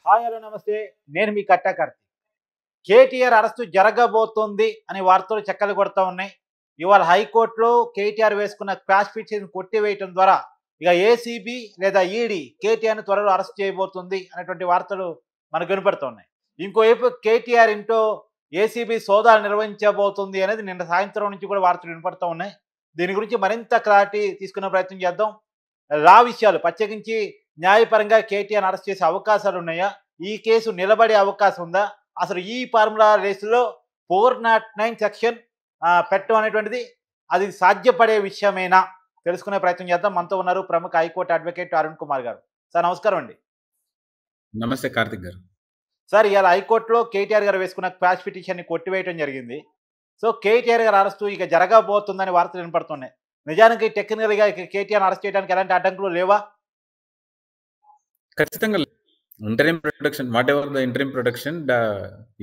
Hi hello నమస్తే. నేను మీ కట్టా Karthik. KTR arrest జరగబోతోంది అనే వార్తలు చక్కర్లు కొడతా ఉన్నాయి. ఇవాళ హైకోర్టులో కేటీఆర్ వేసుకున్న క్వాష్ పిటిషన్ కొట్టివేయటం ద్వారా ఇక ఏసీబీ లేదా ఈడీ కేటీఆర్‌ని త్వరలో అరెస్ట్ చేయబోతుంది అనేటువంటి వార్తలు మనకు వినపడుతూ ఉన్నాయి. ఇంకోవైపు కేటీఆర్ ఇంట్లో ఏసీబీ సోదాలు నిర్వహించబోతుంది అనేది నిన్న సాయంత్రం నుంచి కూడా వార్తలు వినపడుతూ ఉన్నాయి. దీని గురించి మరింత క్లారిటీ తీసుకునే ప్రయత్నం చేద్దాం. లా విషయాలు ప్రత్యేకించి న్యాయపరంగా కేటీఆర్ అరెస్ట్ చేసే అవకాశాలు ఉన్నాయా? ఈ కేసు నిలబడే అవకాశం ఉందా? అసలు ఈ ఫార్ములా రేసులో 409 సెక్షన్ పెట్టడం అనేటువంటిది అది సాధ్యపడే విషయమేనా? తెలుసుకునే ప్రయత్నం చేద్దాం. మనతో ఉన్నారు ప్రముఖ హైకోర్టు అడ్వకేట్ అరుణ్ కుమార్ గారు. సార్ నమస్కారం అండి. నమస్తే కార్తిక్ గారు. సార్ ఇవాళ హైకోర్టులో కేటీఆర్ గారు వేసుకున్న క్వాష్ పిటిషన్‌ని కొట్టివేయడం జరిగింది. సో కేటీఆర్ గారి అరెస్టు ఇక జరగబోతుందని వార్తలు వినపడుతున్నాయి. నిజానికి టెక్నికల్‌గా కేటీఆర్ అరెస్ట్ చేయడానికి ఎలాంటి అడ్డంకులు లేవా? ఖచ్చితంగా interim protection what ever the interim protection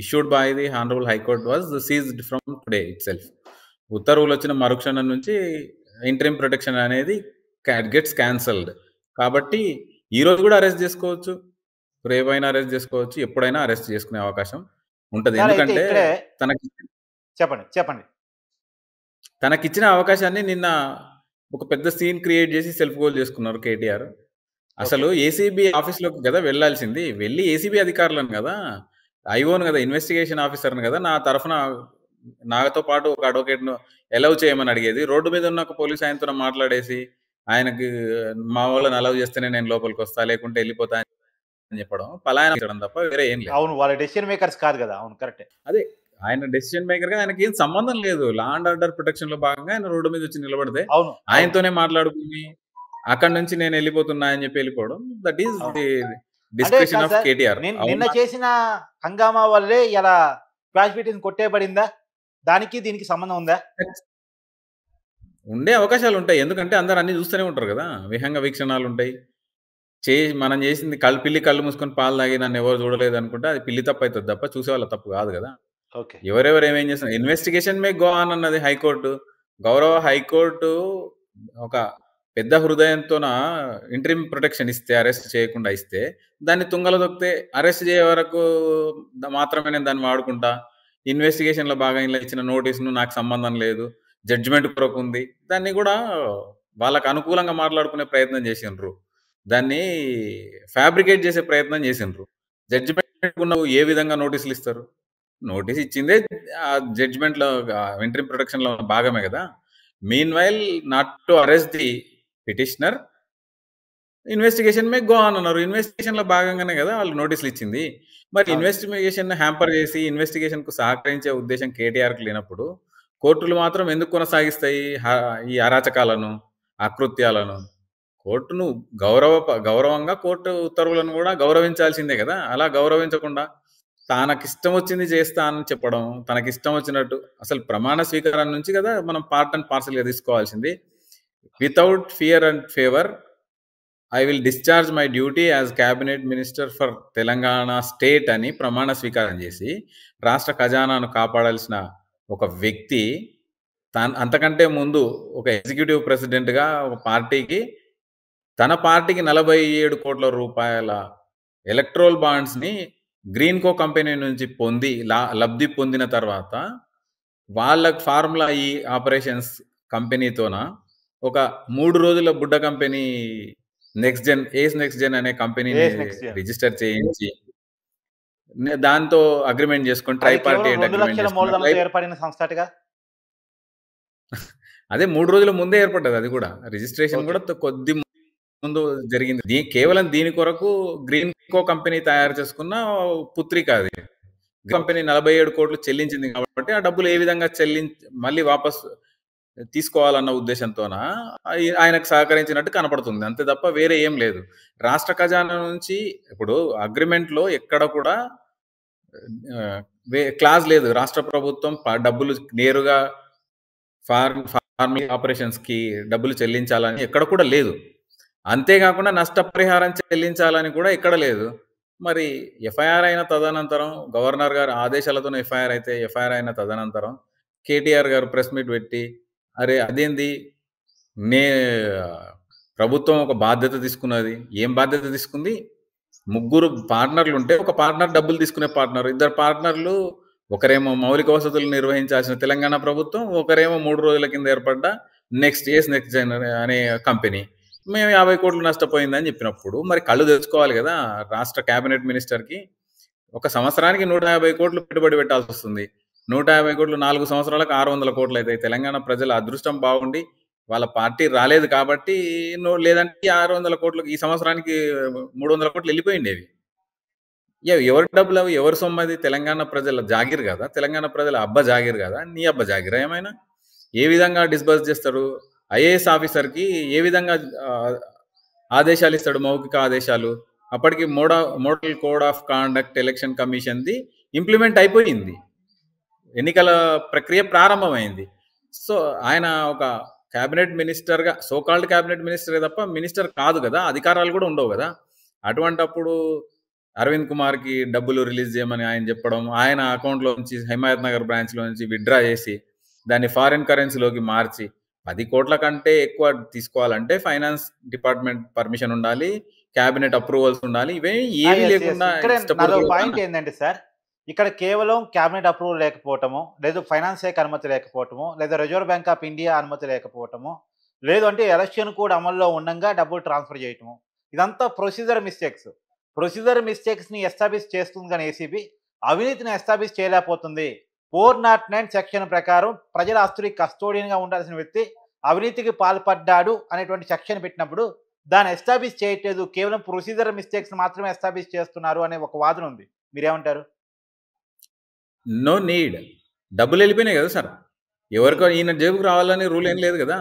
issued by the honourable high court was seized from today it self. ఉత్తర్వులు వచ్చిన మరుక్షణం నుంచి ఇంటరిమ్ ప్రొటెక్షన్ అనేది గెట్స్ క్యాన్సల్డ్. కాబట్టి ఈ రోజు కూడా అరెస్ట్ చేసుకోవచ్చు, రేపైనా అరెస్ట్ చేసుకోవచ్చు, ఎప్పుడైనా అరెస్ట్ చేసుకునే అవకాశం ఉంటుంది. సార్ అయితే ఎందుకంటే ఇక్కడే తనకి చెప్పండి. తనకిచ్చిన అవకాశాన్ని నిన్న ఒక పెద్ద సీన్ క్రియేట్ చేసి సెల్ఫ్ గోల్ చేసుకున్నారు కేటీఆర్. అసలు ఏసీబీ ఆఫీస్‌లోకి కదా వెళ్ళాల్సింది. వెళ్ళి ఏసీబీ అధికారులను కదా, ఐఓను కదా, ఇన్వెస్టిగేషన్ ఆఫీసర్‌ని కదా నా తరఫున నాతో పాటు ఒక అడ్వకేట్‌ను అలౌ చేయమని అడిగేది. రోడ్డు మీద ఉన్న ఒక పోలీస్ ఆయనతో మాట్లాడేసి ఆయనకి మా వాళ్ళని అలౌ చేస్తేనే నేను లోపలికొస్తా, లేకుంటే వెళ్ళిపోతా అని చెప్పడం, పలాయనం చేయడం తప్ప వేరే ఏం లేదు. అవును. వాళ్ళ డెసిషన్ మేకర్స్ కాదు కదా! అవును కరెక్టే. అదే ఆయన డెసిషన్ మేకర్‌గా ఆయనకి ఏం సంబంధం లేదు. లా అండ్ ఆర్డర్ ప్రొటెక్షన్‌లో భాగంగా ఆయన రోడ్డు మీద వచ్చి నిలబడితే అవును. ఆయనతోనే మాట్లాడుకుని అక్కడి నుంచి నేను వెళ్ళిపోతున్నా అని చెప్పి వెళ్ళిపోవడం దట్ ఈస్ ది అంటే డిస్క్రిప్షన్ కాదు ఆఫ్ సార్. కేటీఆర్. నిన్న చేసిన హంగామా వల్లే ఇలా క్వాష్ పిటిషన్ కొట్టేయబడిందా? దానికి దీనికి సంబంధం ఉందా? ఉండే అవకాశాలు ఉంటాయి. ఎందుకంటే అందరూ అన్ని చూస్తూనే ఉంటారు కదా, విహంగ వీక్షణాలు ఉంటాయి. మనం చేసింది పిల్లి కళ్ళు మూసుకొని పాలు తాగి నన్ను ఎవరు చూడలేదు అనుకుంటే అది పిల్లి తప్పు అవుతుంది తప్ప చూసేవాళ్ళ తప్పు కాదు కదా. ఓకే. ఎవరెవరు ఏమేం చేస్తున్నారు, ఇన్వెస్టిగేషన్ మే గో ఆన్ అన్నది హైకోర్టు. గౌరవ హైకోర్టు ఒక పెద్ద హృదయంతోన ఇంటరిమ్ ప్రొటెక్షన్ ఇస్తే, అరెస్ట్ చేయకుండా ఇస్తే, దాన్ని తుంగలో దొక్కితే అరెస్ట్ చేయ వరకు మాత్రమే నేను దాన్ని వాడుకుంటా, ఇన్వెస్టిగేషన్లో భాగంగా ఇలా ఇచ్చిన నోటీసును నాకు సంబంధం లేదు, జడ్జిమెంట్ కొరకు ఉంది, దాన్ని కూడా వాళ్ళకు అనుకూలంగా మాట్లాడుకునే ప్రయత్నం చేసిండ్రు, దాన్ని ఫ్యాబ్రికేట్ చేసే ప్రయత్నం చేసిండ్రు. జడ్జిమెంట్ ఉన్న ఏ విధంగా నోటీసులు ఇస్తారు? నోటీస్ ఇచ్చిందే ఆ జడ్జిమెంట్లో ఇంటరిమ్ ప్రొటెక్షన్లో భాగమే కదా. Mean while not to arrest the petitioner, investigation may go on అన్నారు. ఇన్వెస్టిగేషన్లో భాగంగానే కదా వాళ్ళు నోటీసులు ఇచ్చింది. మరి ఇన్వెస్టిగేషన్ హ్యాంపర్ చేసి ఇన్వెస్టిగేషన్కు సహకరించే ఉద్దేశం కేటీఆర్కి లేనప్పుడు కోర్టులు మాత్రం ఎందుకు కొనసాగిస్తాయి ఈ అరాచకాలను, అకృత్యాలను? కోర్టును గౌరవంగా కోర్టు ఉత్తర్వులను కూడా గౌరవించాల్సిందే కదా. అలా గౌరవించకుండా తనకిష్టం వచ్చింది చేస్తా అని చెప్పడం, తనకిష్టం వచ్చినట్టు అసలు ప్రమాణ స్వీకారం నుంచి కదా మనం పార్ట్ అండ్ పార్సల్గా తీసుకోవాల్సింది. Without fear and favour I will discharge my duty as cabinet minister for Telangana state అని ప్రమాణ స్వీకారం చేసి రాష్ట్ర ఖజానాను కాపాడాల్సిన ఒక వ్యక్తి అంతకంటే ముందు ఒక ఎగ్జిక్యూటివ్ ప్రెసిడెంట్గా ఒక పార్టీకి, తన పార్టీకి 47 కోట్ల రూపాయల ఎలక్ట్రోల్ బాండ్స్ని గ్రీన్కో కంపెనీ నుంచి లబ్ధి పొందిన తర్వాత వాళ్ళకు ఫార్ములా ఈ ఆపరేషన్స్ కంపెనీతోన ఒక 3 రోజుల బుడ్డ కంపెనీ ఏస్ నెక్స్ట్ జెన్ అనే కంపెనీని రిజిస్టర్ చేయించి దాంతో అగ్రిమెంట్ చేసుకొని ట్రైపార్టైట్ అగ్రిమెంట్ చేసుకుని ఏర్పడిన సంస్థగా అదే 3 రోజుల ముందే ఏర్పడ్డది. అది కూడా రిజిస్ట్రేషన్ కూడా కొద్ది ముందు జరిగింది. కేవలం దీని కొరకు గ్రీన్కో కంపెనీ తయారు చేసుకున్న పుత్రిక అది. కంపెనీ 47 కోట్లు చెల్లించింది కాబట్టి ఆ డబ్బులు ఏ విధంగా మళ్ళీ వాపస్ తీసుకోవాలన్న ఉద్దేశంతోన ఆయనకు సహకరించినట్టు కనపడుతుంది, అంతే తప్ప వేరే ఏం లేదు. రాష్ట్ర ఖజానా నుంచి ఇప్పుడు అగ్రిమెంట్లో ఎక్కడ కూడా క్లాజ్ లేదు రాష్ట్ర ప్రభుత్వం డబ్బులు నేరుగా ఫార్మింగ్ ఆపరేషన్స్కి డబ్బులు చెల్లించాలని ఎక్కడ కూడా లేదు. అంతేకాకుండా నష్టపరిహారం చెల్లించాలని కూడా ఎక్కడ లేదు. మరి ఎఫ్ఐఆర్ అయిన తదనంతరం, గవర్నర్ గారు ఆదేశాలతో ఎఫ్ఐఆర్ అయిన తదనంతరం కేటీఆర్ గారు ప్రెస్ మీట్ పెట్టి, అరే అదేంది ప్రభుత్వం ఒక బాధ్యత తీసుకున్నది, ఏం బాధ్యత తీసుకుంది? ముగ్గురు పార్ట్నర్లు ఉంటే ఒక పార్ట్నర్ డబ్బులు తీసుకునే పార్ట్నర్, ఇద్దరు పార్ట్నర్లు ఒకరేమో మౌలిక వసతులు నిర్వహించాల్సిన తెలంగాణ ప్రభుత్వం, ఒకరేమో 3 రోజుల కింద ఏర్పడ్డ నెక్స్ట్ జెన్ అనే కంపెనీ. మేము 50 కోట్లు నష్టపోయిందని చెప్పినప్పుడు మరి కళ్ళు తెచ్చుకోవాలి కదా రాష్ట్ర కేబినెట్ మినిస్టర్కి. ఒక సంవత్సరానికి 150 కోట్లు పెట్టుబడి పెట్టాల్సి వస్తుంది. 150 కోట్లు 4 సంవత్సరాలకు 600 కోట్లు అవుతాయి. తెలంగాణ ప్రజల అదృష్టం బాగుండి వాళ్ళ పార్టీ రాలేదు కాబట్టి లేదంటే 600 కోట్లు ఈ సంవత్సరానికి 300 కోట్లు వెళ్ళిపోయిండేవి. ఎవరి డబ్బులు అవి, ఎవరి సొమ్ము అది? తెలంగాణ ప్రజల జాగిర్ కదా, తెలంగాణ ప్రజల అబ్బ జాగిర్ కదా, నీ అబ్బ జాగిరా ఏమైనా? ఏ విధంగా డిస్బర్స్ చేస్తాడు? ఐఏఎస్ ఆఫీసర్కి ఏ విధంగా ఆదేశాలు ఇస్తాడు, మౌఖిక ఆదేశాలు? అప్పటికి model code of conduct election కమిషన్ది ఇంప్లిమెంట్ అయిపోయింది, ఎన్నికల ప్రక్రియ ప్రారంభమైంది. సో ఆయన ఒక క్యాబినెట్ మినిస్టర్గా, సోకాల్డ్ క్యాబినెట్ మినిస్టర్ తప్ప మినిస్టర్ కాదు కదా, అధికారాలు కూడా ఉండవు కదా. అటువంటప్పుడు అరవింద్ కుమార్కి డబ్బులు రిలీజ్ చేయమని ఆయన చెప్పడం, ఆయన అకౌంట్లో నుంచి హిమాయత్ నగర్ బ్రాంచ్లో నుంచి విత్డ్రా చేసి దాన్ని ఫారిన్ కరెన్సీలోకి మార్చి 10 కోట్ల కంటే ఎక్కువ తీసుకోవాలంటే ఫైనాన్స్ డిపార్ట్మెంట్ పర్మిషన్ ఉండాలి, క్యాబినెట్ అప్రూవల్స్ ఉండాలి. ఇవేమి ఏమీ లేకుండా పాయింట్ ఏంటంటే సార్, ఇక్కడ కేవలం క్యాబినెట్ అప్రూవల్ లేకపోవటము, లేదు ఫైనాన్స్ శాఖ అనుమతి లేకపోవటము, లేదా రిజర్వ్ బ్యాంక్ ఆఫ్ ఇండియా అనుమతి లేకపోవటము, లేదు అంటే ఎలక్షన్ కూడా అమల్లో ఉండగా డబ్బులు ట్రాన్స్ఫర్ చేయటము, ఇదంతా ప్రొసీజర్ మిస్టేక్స్. ప్రొసీజర్ మిస్టేక్స్ని ఎస్టాబ్లిష్ చేస్తుంది కానీ ఏసీబీ అవినీతిని ఎస్టాబ్లిష్ చేయలేకపోతుంది. 409 సెక్షన్ ప్రకారం ప్రజల ఆస్తులకి కస్టోడియన్గా ఉండాల్సిన వ్యక్తి అవినీతికి పాల్పడ్డాడు అనేటువంటి సెక్షన్ పెట్టినప్పుడు దాన్ని ఎస్టాబ్లిష్ చేయట్లేదు, కేవలం ప్రొసీజర్ మిస్టేక్స్ మాత్రమే ఎస్టాబ్లిష్ చేస్తున్నారు అనే ఒక వాదన ఉంది. మీరేమంటారు? నో నీడ్, డబ్బులు వెళ్ళిపోయినాయి కదా సార్, ఎవరికో ఈయన జేబుకు రావాలని రూల్ ఏం లేదు కదా.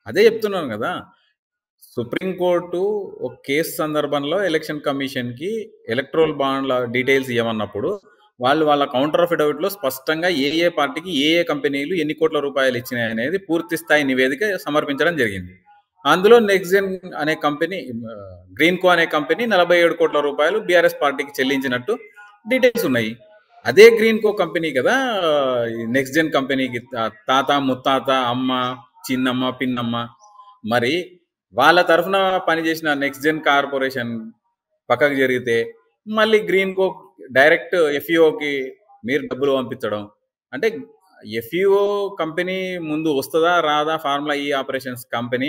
అదే చెప్తున్నాను కదా, సుప్రీంకోర్టు ఒక కేసు సందర్భంలో ఎలక్షన్ కమిషన్కి ఎలక్ట్రల్ బాండ్ల డీటెయిల్స్ ఇవ్వమన్నప్పుడు వాళ్ళ కౌంటర్ అఫిడవిట్లో స్పష్టంగా ఏ పార్టీకి ఏ కంపెనీలు ఎన్ని కోట్ల రూపాయలు ఇచ్చినాయి అనేది పూర్తి స్థాయి నివేదిక సమర్పించడం జరిగింది. అందులో నెక్స్ట్జెన్ అనే కంపెనీ, గ్రీన్కో అనే కంపెనీ 47 కోట్ల రూపాయలు బీఆర్ఎస్ పార్టీకి చెల్లించినట్టు డీటెయిల్స్ ఉన్నాయి. అదే గ్రీన్కో కంపెనీ కదా నెక్స్ట్జెన్ కంపెనీకి తాత ముత్తాత అమ్మ చిన్నమ్మ పిన్నమ్మ. మరి వాళ్ళ తరఫున పనిచేసిన నెక్స్ట్జెన్ కార్పొరేషన్ పక్కకు జరిగితే మళ్ళీ గ్రీన్కో డైరెక్ట్ ఎఫ్ఈఓకి మీరు డబ్బులు పంపించడం అంటే, ఎఫ్ఈఓ కంపెనీ ముందు వస్తుందా రాదా, ఫార్ములా ఈ ఆపరేషన్స్ కంపెనీ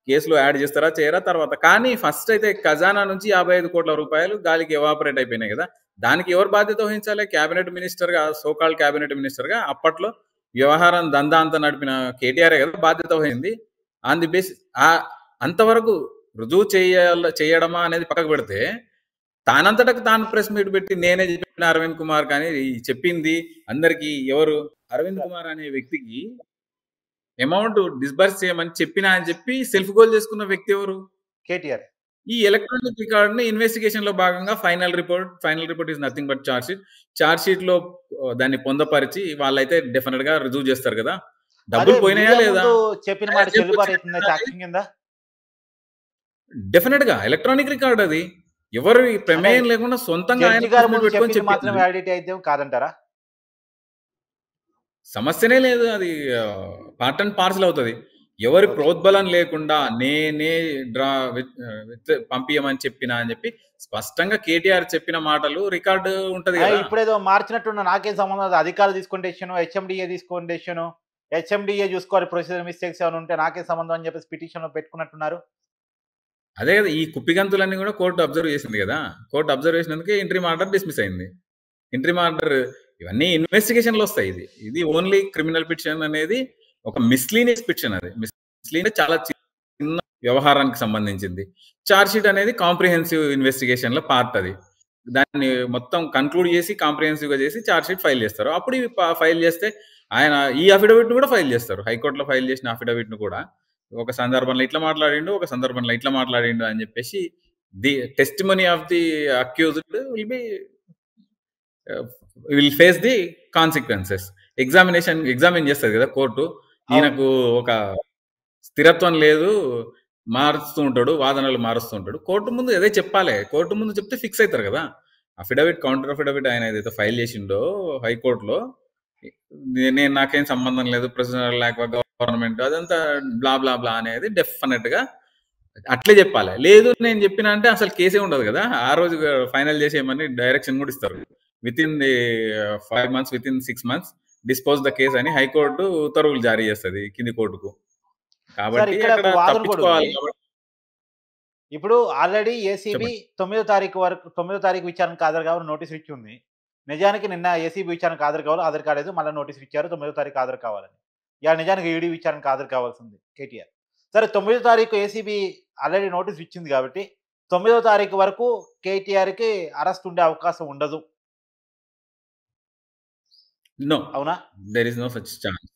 కేసులో యాడ్ చేస్తారా చేయరా తర్వాత. కానీ ఫస్ట్ అయితే ఖజానా నుంచి 55 కోట్ల రూపాయలు గాలికి ఎవాపరేట్ అయిపోయినాయి కదా. దానికి ఎవరు బాధ్యత వహించాలి? క్యాబినెట్ మినిస్టర్గా, సోకాల్డ్ క్యాబినెట్ మినిస్టర్గా అప్పట్లో వ్యవహారం దందా అంతా నడిపిన కేటీఆర్ కదా బాధ్యత వహింది. ఆన్ ది బేస్ అంతవరకు రుజువు చేయడమా అనేది పక్కకు పెడితే, తానంతటకు తాను ప్రెస్ మీట్ పెట్టి నేనే చెప్పిన అరవింద్ కుమార్ కానీ చెప్పింది అందరికి ఎవరు? అరవింద్ కుమార్ అనే వ్యక్తికి అమౌంట్ డిస్బర్స్ చేయమని చెప్పినా అని చెప్పి సెల్ఫ్ గోల్ చేసుకున్న వ్యక్తి ఎవరు? కేటీఆర్. ఈ ఎలక్ట్రానిక్ రికార్డ్ ని ఇన్వెస్టిగేషన్ లో భాగంగా final report is nothing but charge sheet లో దాన్ని పొందపరిచి వాళ్ళైతే డెఫినెట్ గా రుజువు చేస్తారు కదా. డబ్బులు పోయినాయా లేదా చెప్పిన మాట చెల్లుబాటు అవుతుందా సాక్ష్యం కింద? డెఫినెట్ గా ఎలక్ట్రానిక్ రికార్డ్ అది, ఎవరు ప్రమేయం లేకుండా సొంతంగా మాత్రం వ్యాలిడిటీ అయితే కాదంటారా? సమస్యనే లేదు, అది పార్ట్ అండ్ పార్సల్ అవుతుంది. ఎవరి ప్రోద్బలం లేకుండా నేనే పంపించమని చెప్పినా అని చెప్పి స్పష్టంగా కేటీఆర్ చెప్పిన మాటలు రికార్డు ఉంటది. ఇప్పుడేదో మార్చినట్టున్న నాకేం సంబంధం, అధికారులు తీసుకునే డెసిషన్, హెచ్ఎండిఏ తీసుకునే డెసిషన్, హెచ్ఎండిఏ చూసుకోవాలి, ప్రొసీజర్ మిస్టేక్స్ ఏమైనా ఉంటే నాకేం సంబంధం అని చెప్పేసి పిటిషన్ లో పెట్టుకున్నట్టున్నారు. అదే కదా, ఈ కుప్పిగంతులన్నీ కూడా కోర్టు అబ్జర్వ్ చేసింది కదా. కోర్టు అబ్జర్వ్ చేసినందుకే ఇంట్రీమ్ ఆర్డర్ డిస్మిస్ అయింది. ఇంట్రీమ్ ఆర్డర్ ఇవన్నీ ఇన్వెస్టిగేషన్లో వస్తాయి. ఇది ఓన్లీ క్రిమినల్ పిటిషన్ అనేది ఒక మిస్లీనియస్ పిటిషన్. అది మిస్లీనియస్ చాలా చిన్న వ్యవహారానికి సంబంధించింది. ఛార్జ్ షీట్ అనేది కాంప్రిహెన్సివ్ ఇన్వెస్టిగేషన్లో పార్ట్. అది దాన్ని మొత్తం కన్క్లూడ్ చేసి కాంప్రిహెన్సివ్గా చేసి ఛార్జ్ షీట్ ఫైల్ చేస్తారు. అప్పుడు ఫైల్ చేస్తే ఆయన ఈ అఫిడవిట్ను కూడా ఫైల్ చేస్తారు. హైకోర్టులో ఫైల్ చేసిన అఫిడవిట్ను కూడా ఒక సందర్భంలో ఇట్లా మాట్లాడిండు, ఒక సందర్భంలో ఇట్లా మాట్లాడిండు అని చెప్పేసి the testimony of the accused will face the consequences. Examine చేస్తుంది కదా కోర్టు. ఈయనకు ఒక స్థిరత్వం లేదు, మారుస్తూ ఉంటాడు, వాదనలు మారుస్తూ ఉంటాడు. కోర్టు ముందు అదే చెప్పాలి. కోర్టు ముందు చెప్తే ఫిక్స్ అవుతారు కదా. అఫిడవిట్, కౌంటర్ అఫిడవిట్ ఆయన ఏదైతే ఫైల్ చేసిండో హైకోర్టులో, నాకేం సంబంధం లేదు, ప్రెసిడెంట్ లేక గవర్నమెంట్, అదంతా బ్లా బ్లా బ్లా అనేది డెఫినెట్ గా అట్లే చెప్పాలి. లేదు నేను చెప్పినా అంటే అసలు కేసే ఉండదు కదా! ఆ రోజు ఫైనల్ చేసేయమని డైరెక్షన్ కూడా ఇస్తారు. Within 5 months, within 6 months dispose the case అని హైకోర్టు ఉత్తర్వులు జారీ చేస్తది కింది కోర్టుకు. సార్ కాబట్టి ఇక్కడ అక్కడ ఒక వాదన కూడా ఉంది. తప్పించుకోవాలి కాబట్టి ఇప్పుడు ఆల్రెడీ ఏసీబీ చెప్పండి. 9వ తారీఖు వరకు 9వ తారీఖు విచారణకు హాజరు కావాలని నోటీస్ ఇచ్చి ఉంది. నిజానికి నిన్న ఏసీబీ విచారణకు హాజరు కావాలి, హాజరు కాలేదు. మళ్ళా నోటీస్ ఇచ్చారు 9వ తారీఖు హాజరు కావాలని. ఇయాల నిజానికి ఈడీ విచారణకు హాజరు కావాల్సింది కేటీఆర్. సరే 9వ తారీఖు ఏసీబీ ఆల్రెడీ నోటీస్ ఇచ్చింది కాబట్టి 9వ తారీఖు వరకు కేటీఆర్‌కి అరెస్ట్ ఉండే అవకాశం ఉండదు. నో. అవునా? There is no such chance.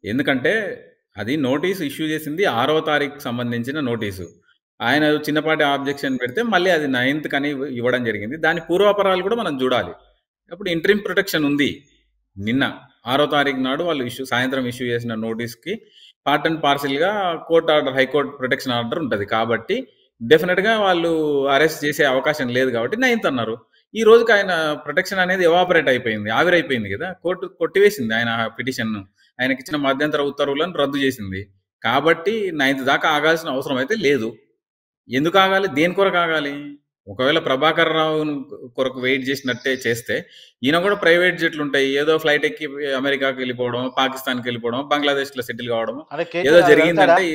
ఎందుకంటే అది నోటీస్ ఇష్యూ చేసింది 6వ తారీఖుకి సంబంధించిన నోటీసు. ఆయన చిన్నపాటి ఆబ్జెక్షన్ పెడితే మళ్ళీ అది 9థ్ కని ఇవ్వడం జరిగింది. దాని పూర్వాపరాలు కూడా మనం చూడాలి. అప్పుడు ఇంటరిమ్ ప్రొటెక్షన్ ఉంది. నిన్న 6వ తారీఖు నాడు వాళ్ళు సాయంత్రం ఇష్యూ చేసిన నోటీస్‌కి పార్ట్ అండ్ పార్సెల్‌గా court order, high court protection order ఉంటది. కాబట్టి డెఫినిట్‌గా వాళ్ళు అరెస్ట్ చేసే అవకాశం లేదు కాబట్టి 9థ్ అన్నారు. ఈ రోజుకి ఆయన ప్రొటెక్షన్ అనేది ఎవాపరేట్ అయిపోయింది. ఆవిరైపోయింది కదా! కోర్టు కొట్టివేసింది ఆయన పిటిషన్‌ను. ఆయనకిచ్చిన మధ్యంతర ఉత్తర్వులను రద్దు చేసింది. కాబట్టి 9థ్ దాకా ఆగాల్సిన అవసరం అయితే లేదు. ఎందుకు ఆగాలి? దేని కొరకు ఆగాలి? ఒకవేళ ప్రభాకర్ రావు కొరకు వెయిట్ చేసినట్టే చేస్తే, ఈయన కూడా ప్రైవేట్ జెట్లుంటాయి. ఏదో ఫ్లైట్ ఎక్కి అమెరికాకి వెళ్ళిపోవడం, పాకిస్తాన్‌కి వెళ్ళిపోవడం, బంగ్లాదేశ్‌లో సెటిల్ కావడం అదే ఏదో కేటీఆర్ వెళ్తాడా? జరిగిందంటే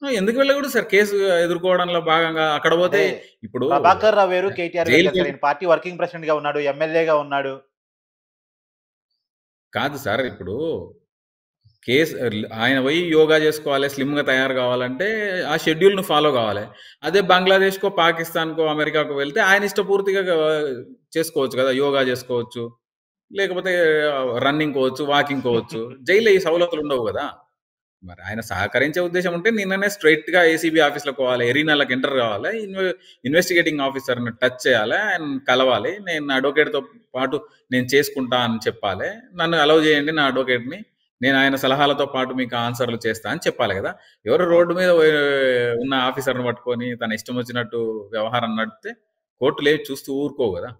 ఎందుకు వెళ్ళకూడదు సార్? కేసు ఎదుర్కోవడంలో భాగంగా అక్కడ పోతే అంటే ఇప్పుడు ప్రభాకర్ రావు వేరు, కేటీఆర్ వేరు కదా జైలుకి సార్. ఈయన పార్టీ వర్కింగ్ ప్రెసిడెంట్‌గా ఉన్నాడు, ఎమ్మెల్యేగా ఉన్నాడు. కాదు సార్. ఇప్పుడు కేస్ ఆయన పోయి యోగా చేసుకోవాలి, స్లిమ్‌గా తయారు కావాలంటే ఆ షెడ్యూల్‌ను ఫాలో కావాలి. అదే బంగ్లాదేశ్‌కో, పాకిస్తాన్‌కో, అమెరికాకో వెళ్తే ఆయన ఇష్టపూర్తిగా చేసుకోవచ్చు కదా! యోగా చేసుకోవచ్చు. లేకపోతే రన్నింగ్ కోవచ్చు, వాకింగ్ కోవచ్చు. జైల్‌లో ఈ సవలతులు ఉండవు కదా! మరి ఆయన సహకరించే ఉద్దేశం ఉంటే నిన్ననే స్ట్రెయిట్‌గా ఏసీబీ ఆఫీస్‌లోకి పోవాలి. ఎరీనాలోకి ఎంటర్ కావాలి. ఇన్వెస్టిగేటింగ్ ఆఫీసర్‌ని టచ్ చేయాలి. ఆయనని కలవాలి. నేను నా అడ్వకేట్‌తో పాటు నేను చేసుకుంటా అని చెప్పాలి. నన్ను అలౌ చేయండి నా అడ్వకేట్‌ని. నేను ఆయన సలహాలతో పాటు మీకు ఆన్సర్‌లు చేస్తా అని చెప్పాలి కదా! ఎవరు అవును. రోడ్డు మీద ఉన్న ఆఫీసర్‌ని పట్టుకొని తన ఇష్టం వచ్చినట్టు వ్యవహారం నడిపితే కోర్టులేవి చూస్తూ ఊరుకోవు కదా!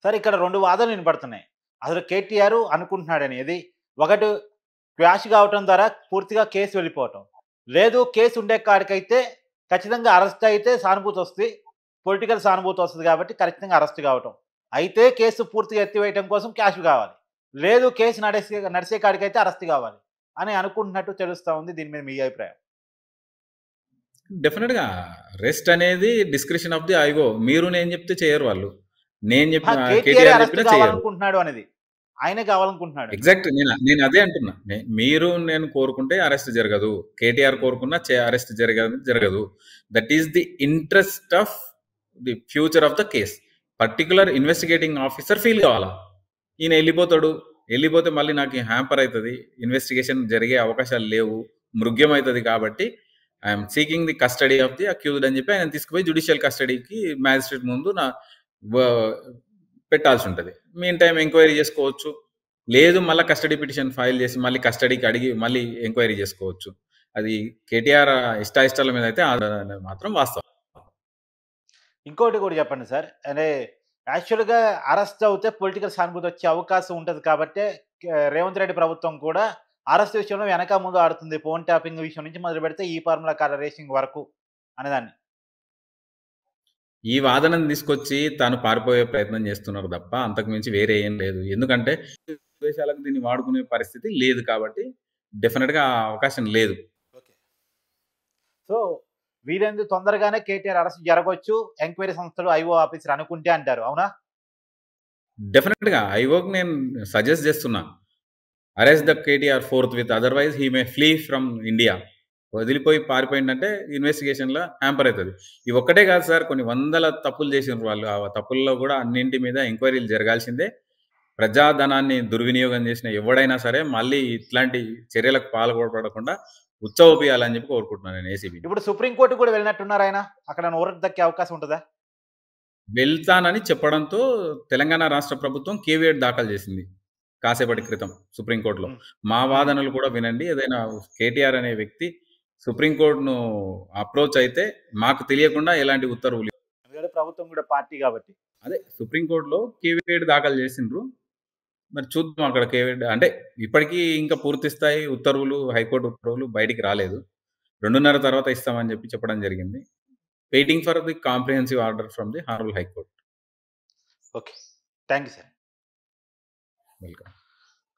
సార్ ఇక్కడ 2 వాదనలు వినపడుతున్నాయి. అసలు కేటీఆర్ అనుకుంటున్నాడని. ఏది? ఒకటి క్వాష్ కావటం ద్వారా పూర్తిగా కేసు వెళ్ళిపోవటం. లేదు కేసు ఉండే కాడికైతే ఖచ్చితంగా అరెస్ట్ అయితే సానుభూతొస్తది. పొలిటికల్ సానుభూతొస్తది కాబట్టి ఖచ్చితంగా అరెస్ట్ కావటం. అయితే కేసు పూర్తిగా ఎత్తివేయటం కోసం క్యాష్ కావాలి. లేదు కేసు నడిసే కాడికైతే అరెస్ట్ కావాలి అని అనుకుంటున్నట్టు తెలుస్తా ఉంది. దీని మీద మీ అభిప్రాయం? డెఫినెట్‌గా రెస్ట్ అనేది డిస్క్రిషన్ ఆఫ్ ది ఐఓ. మీరు నేను చెప్తే చేయరు వాళ్ళు. నేను అహా! చెప్పిన కేటీఆరే కేటీఆర్ అరెస్ట్ చెప్పినా చెయ్యరు. కావాలనుకుంటున్నాడు అనేది. ఆయనే కావాలనుకుంటున్నాడని. ఎగ్జాక్ట్ నేను అదే అంటున్నా. మీరు నేను కోరుకుంటే అరెస్ట్ జరగదు. కేటీఆర్ కోరుకున్నా అరెస్ట్ జరగదు. That is the interest of the future of the case. Particular investigating officer feel కావాలా. ఈయన వెళ్ళిపోతాడు. వెళ్ళిపోతే మళ్ళీ నాకు హ్యాంపర్ అవుతుంది. ఇన్వెస్టిగేషన్ జరిగే అవకాశాలు లేవు. మృగ్యం అవుతుంది కాబట్టి I'm seeking the custody of the accused అని చెప్పి ఆయన తీసుకుపోయి జ్యుడిషియల్ కస్టడీకి మ్యాజిస్ట్రేట్ ముందు పెట్టాల్సి ఉంటుంది. మీన్ టైం ఎంక్వైరీ చేసుకోవచ్చు. లేదు మళ్ళీ కస్టడీ పిటిషన్ ఫైల్ చేసి మళ్ళీ కస్టడీకి అడిగి మళ్ళీ ఎంక్వైరీ చేసుకోవచ్చు. అది కేటీఆర్ ఇష్టాయిష్టాల మీద అయితే అనేది మాత్రం వాస్తవం. ఇంకోటి కూడా చెప్పండి సార్. అంటే యాక్చువల్‌గా అరెస్ట్ అవుతే పొలిటికల్ సానుభూతి వచ్చే అవకాశం ఉంటది కాబట్టే రేవంత్ రెడ్డి ప్రభుత్వం కూడా అరెస్ట్ విషయంలో వెనక ముందు ఆడుతుంది. ఫోన్ ట్యాపింగ్ విషయం నుంచి మొదలుపెడితే ఈ ఫార్ములా కార్ రేసింగ్ వరకు అనేదాన్ని. ఈ వాదనను తీసుకొచ్చి తాను పారిపోయే ప్రయత్నం చేస్తున్నారు తప్ప అంతకు మించి వేరే ఏం లేదు. ఎందుకంటే దేశాలకు దీన్ని వాడుకునే పరిస్థితి లేదు కాబట్టి డెఫినెట్‌గా ఆ అవకాశం లేదు. ఓకే. సో, వీలైనంత తొందరగానే కేటీఆర్ అరెస్ట్ జరగొచ్చు. ఎంక్వైరీ సంస్థలు ఐఓ ఆఫీసర్ అనుకుంటే అంటారు. అవునా? డెఫినెట్‌గా ఐఓకి నేను సజెస్ట్ చేస్తున్నా. Arrest the KTR forthwith otherwise he may flee from India. వదిలిపోయి పారిపోయిందంటే ఇన్వెస్టిగేషన్‌లో హ్యాంపర్ అయితది. ఇవి ఒక్కటే కాదు సార్ కొన్ని వందల తప్పులు చేసిండ్రు వాళ్ళు. ఆ తప్పుల్లో కూడా అన్నింటి మీద ఎంక్వైరీలు జరగాల్సిందే. ప్రజాధనాన్ని దుర్వినియోగం చేసిన ఎవడైనా సరే మళ్ళీ ఇట్లాంటి చర్యలకు పాల్పడకుండా ఉచ్చ ఊపియాలని చెప్పి కోరుకుంటున్నాను నేను ఏసీబీని. ఇప్పుడు సుప్రీం కోర్ట్‌కి కూడా వెళ్ళినట్టున్నారు ఆయన. అక్కడ ఊరట దక్కే అవకాశం ఉంటదా? వెళ్తానని చెప్పడంతో తెలంగాణ రాష్ట్ర ప్రభుత్వం కేవియట్ దాఖలు చేసింది. కాసేపటి క్రితం సుప్రీంకోర్టులో. హ్మ్. మా హ్మ్. వాదనలు కూడా వినండి. ఏదైనా కేటీఆర్ అనే వ్యక్తి సుప్రీంకోర్టును అప్రోచ్ అయితే మాకు తెలియకుండా ఎలాంటి ఉత్తర్వులు ఎందుకంటే ప్రభుత్వం కూడా పార్టీ కాబట్టి. అదే సుప్రీంకోర్టులో కేవియట్ దాఖలు చేసిండ్రు. మరి చూద్దాం అక్కడ కేవియట్ అంటే ఇప్పటికీ ఇంకా పూర్తి స్థాయి ఉత్తర్వులు, హైకోర్టు ఉత్తర్వులు బయటికి రాలేదు. 2:30 తర్వాత ఇస్తామని చెప్పడం జరిగింది. Waiting for the comprehensive order from the honourable high court. Okay. Thank you sir. Welcome.